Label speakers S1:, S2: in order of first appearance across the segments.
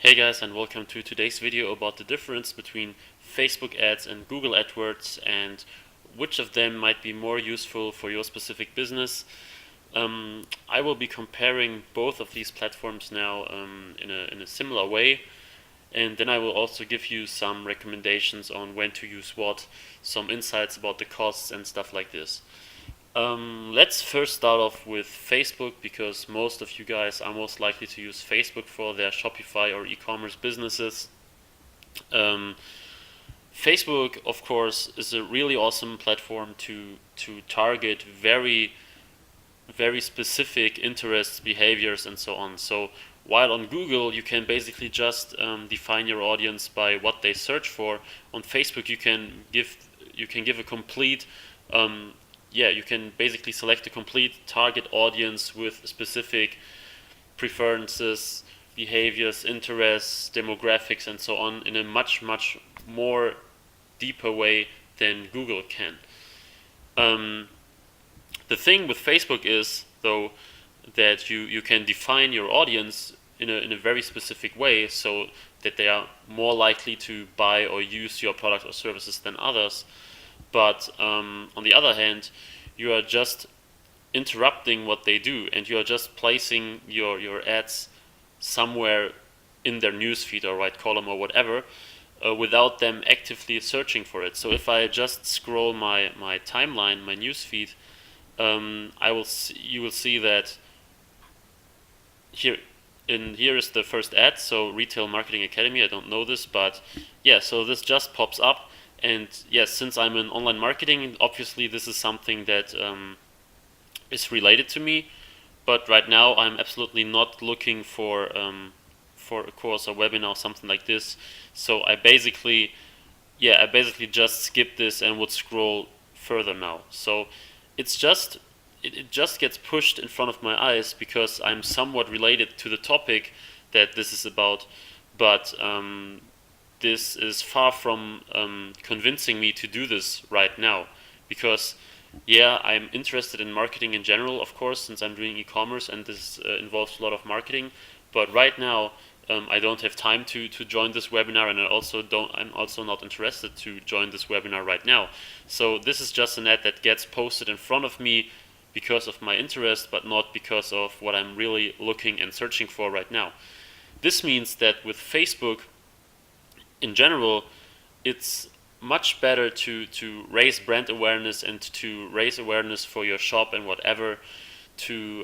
S1: Hey guys, and welcome to today's video about the difference between Facebook ads and Google AdWords and which of them might be more useful for your specific business. I will be comparing both of these platforms now in a similar way, and then I will also give you some recommendations on when to use what, some insights about the costs and stuff like this. Let's first start off with Facebook because most of you guys are most likely to use Facebook for their Shopify or e-commerce businesses. Um, Facebook, of course, is a really awesome platform to target very specific interests, behaviors, and so on. So while on Google you can basically just define your audience by what they search for, on Facebook you can give a complete you can basically select a complete target audience with specific preferences, behaviors, interests, demographics, and so on in a much more deeper way than Google can. The thing with Facebook is, though, that you can define your audience in a very specific way so that they are more likely to buy or use your product or services than others. But on the other hand, you are just interrupting what they do, and you are just placing your ads somewhere in their newsfeed or right column or whatever, without them actively searching for it. So if I just scroll my timeline, my newsfeed, you will see that here is the first ad. So Retail Marketing Academy. I don't know this, but yeah. So this just pops up. And yes, since I'm in online marketing, obviously this is something that is related to me. But right now, I'm absolutely not looking for a course or webinar or something like this. So I basically just skip this and would scroll further now. So it's just it just gets pushed in front of my eyes because I'm somewhat related to the topic that this is about, but this is far from convincing me to do this right now, because I'm interested in marketing in general, of course, since I'm doing e-commerce and this involves a lot of marketing. But right now, I don't have time to join this webinar, and I'm also not interested to join this webinar right now. So this is just an ad that gets posted in front of me because of my interest, but not because of what I'm really looking and searching for right now. This means that with Facebook, in general, it's much better to raise brand awareness and to raise awareness for your shop and whatever, to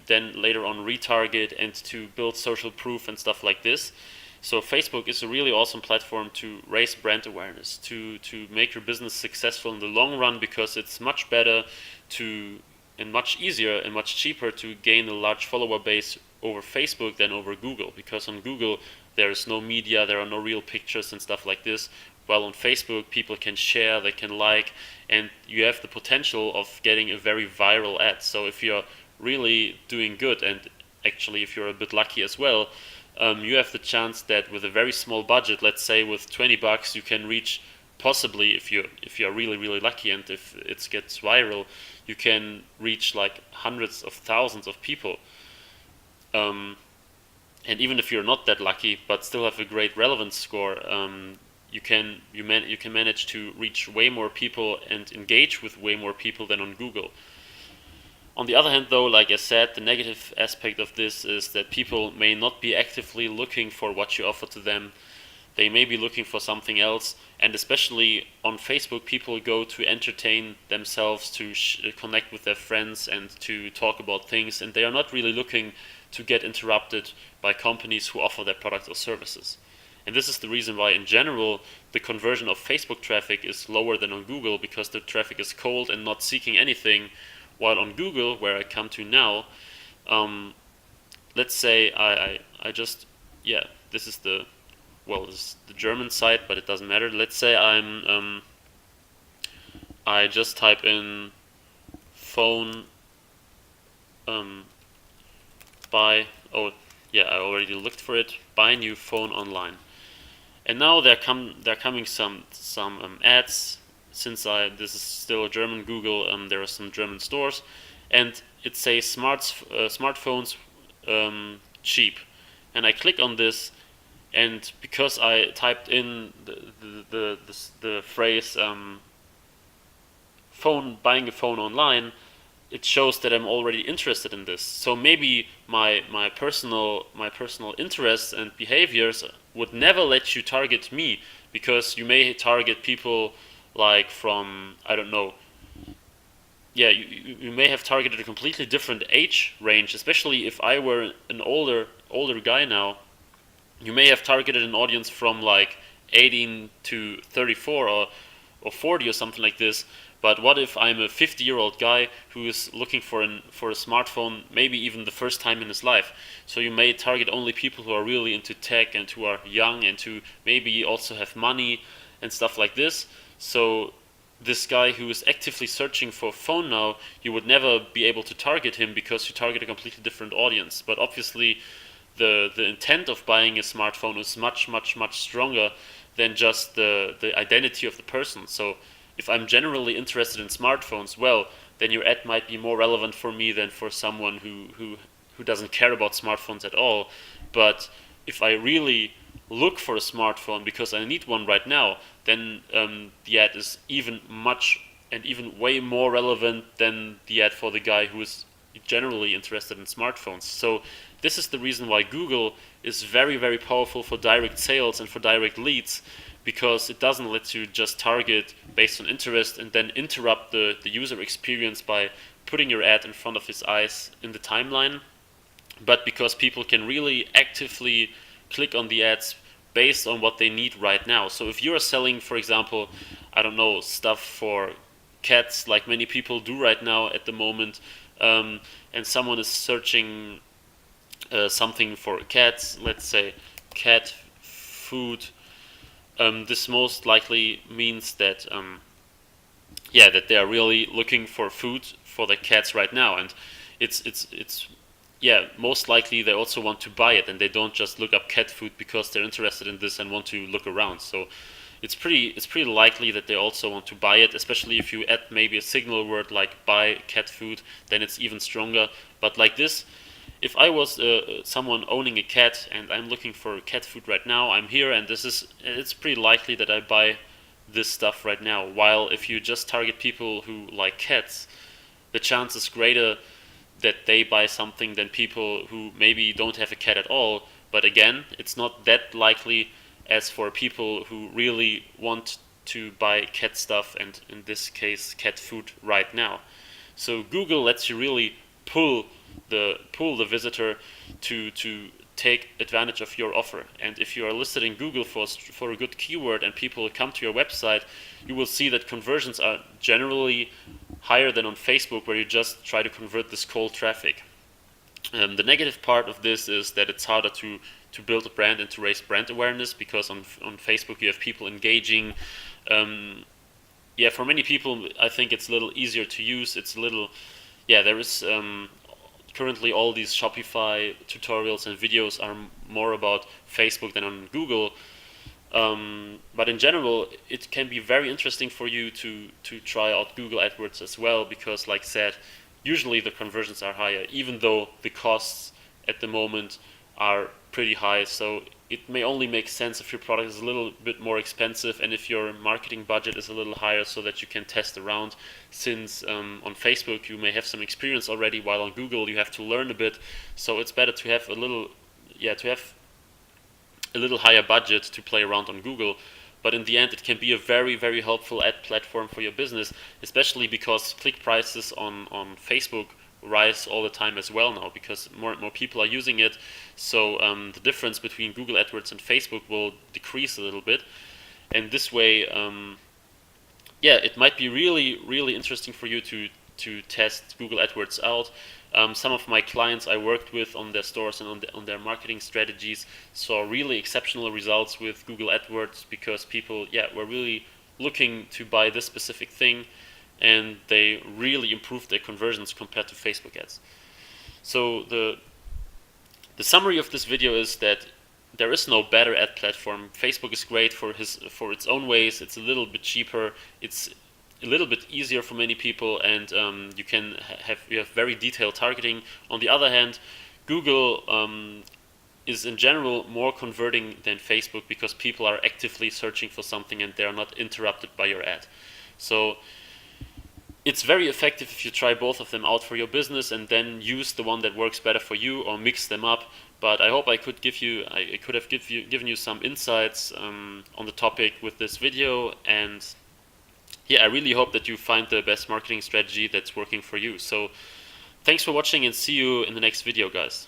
S1: then later on retarget and to build social proof and stuff like this. So Facebook is a really awesome platform to raise brand awareness, to make your business successful in the long run, because it's much better and much easier and much cheaper to gain a large follower base over Facebook than over Google, because on Google there is no media, there are no real pictures and stuff like this. While on Facebook, people can share, they can like, and you have the potential of getting a very viral ad. So if you're really doing good, and actually if you're a bit lucky as well, you have the chance that with a very small budget, let's say with $20, you can reach, possibly if you're really lucky and if it gets viral, you can reach like hundreds of thousands of people. And even if you're not that lucky, but still have a great relevance score, you can manage to reach way more people and engage with way more people than on Google. On the other hand, though, like I said, the negative aspect of this is that people may not be actively looking for what you offer to them. They may be looking for something else, and especially on Facebook, people go to entertain themselves, to connect with their friends, and to talk about things, and they are not really looking to get interrupted by companies who offer their products or services. And this is the reason why, in general, the conversion of Facebook traffic is lower than on Google, because the traffic is cold and not seeking anything, while on Google, where I come to now, let's say this is the German site, but it doesn't matter. Let's say I just type in phone I already looked for it. Buy new phone online, and now there coming some ads. Since this is still a German Google, there are some German stores, and it says smartphones cheap, and I click on this, and because I typed in the phrase phone, buying a phone online, it shows that I'm already interested in this. So maybe my personal interests and behaviors would never let you target me, because you may target people like from, I don't know, yeah, you may have targeted a completely different age range, especially if I were an older guy now. You may have targeted an audience from like 18 to 34 or 40 or something like this. But what if I'm a 50-year-old guy who is looking for a smartphone, maybe even the first time in his life? So you may target only people who are really into tech and who are young and who maybe also have money and stuff like this. So this guy who is actively searching for a phone now, you would never be able to target him because you target a completely different audience. But obviously, the intent of buying a smartphone is much stronger than just the identity of the person. So if I'm generally interested in smartphones, well, then your ad might be more relevant for me than for someone who doesn't care about smartphones at all. But if I really look for a smartphone because I need one right now, then the ad is even way more relevant than the ad for the guy who is generally interested in smartphones. So this is the reason why Google is very powerful for direct sales and for direct leads, because it doesn't let you just target based on interest and then interrupt the user experience by putting your ad in front of his eyes in the timeline, but because people can really actively click on the ads based on what they need right now. So if you're selling, for example, I don't know, stuff for cats, like many people do right now at the moment, and someone is searching something for cats, let's say cat food, this most likely means that that they are really looking for food for their cats right now, and it's most likely they also want to buy it, and they don't just look up cat food because they're interested in this and want to look around. So it's pretty likely that they also want to buy it, especially if you add maybe a signal word like buy cat food, then it's even stronger. But like this, if I was someone owning a cat and I'm looking for cat food right now, I'm here, and it's pretty likely that I buy this stuff right now. While if you just target people who like cats, the chance is greater that they buy something than people who maybe don't have a cat at all. But again, it's not that likely as for people who really want to buy cat stuff, and in this case cat food right now. So Google lets you really pull the visitor to take advantage of your offer. And if you are listed in Google for a good keyword and people come to your website, you will see that conversions are generally higher than on Facebook, where you just try to convert this cold traffic. The negative part of this is that it's harder to build a brand and to raise brand awareness, because on Facebook you have people engaging. For many people, I think it's a little easier to use. It's a little, there is currently all these Shopify tutorials and videos are more about Facebook than on Google. But in general, it can be very interesting for you to try out Google AdWords as well, because like I said, usually the conversions are higher, even though the costs at the moment are pretty high. So it may only make sense if your product is a little bit more expensive and if your marketing budget is a little higher, so that you can test around, since on Facebook you may have some experience already, while on Google you have to learn a bit. So it's better to have a little higher budget to play around on Google. But in the end, it can be a very helpful ad platform for your business, especially because click prices on Facebook rise all the time as well now, because more and more people are using it. So the difference between Google AdWords and Facebook will decrease a little bit. And this way, it might be really interesting for you to test Google AdWords out. Some of my clients I worked with on their stores and on their marketing strategies saw really exceptional results with Google AdWords, because people were really looking to buy this specific thing, and they really improved their conversions compared to Facebook ads. So the summary of this video is that there is no better ad platform. Facebook is great for its own ways. It's a little bit cheaper. It's a little bit easier for many people, and you have very detailed targeting. On the other hand, Google is in general more converting than Facebook, because people are actively searching for something and they are not interrupted by your ad. So it's very effective if you try both of them out for your business and then use the one that works better for you, or mix them up. But I hope I could have given you some insights on the topic with this video. And yeah, I really hope that you find the best marketing strategy that's working for you. So thanks for watching, and see you in the next video, guys.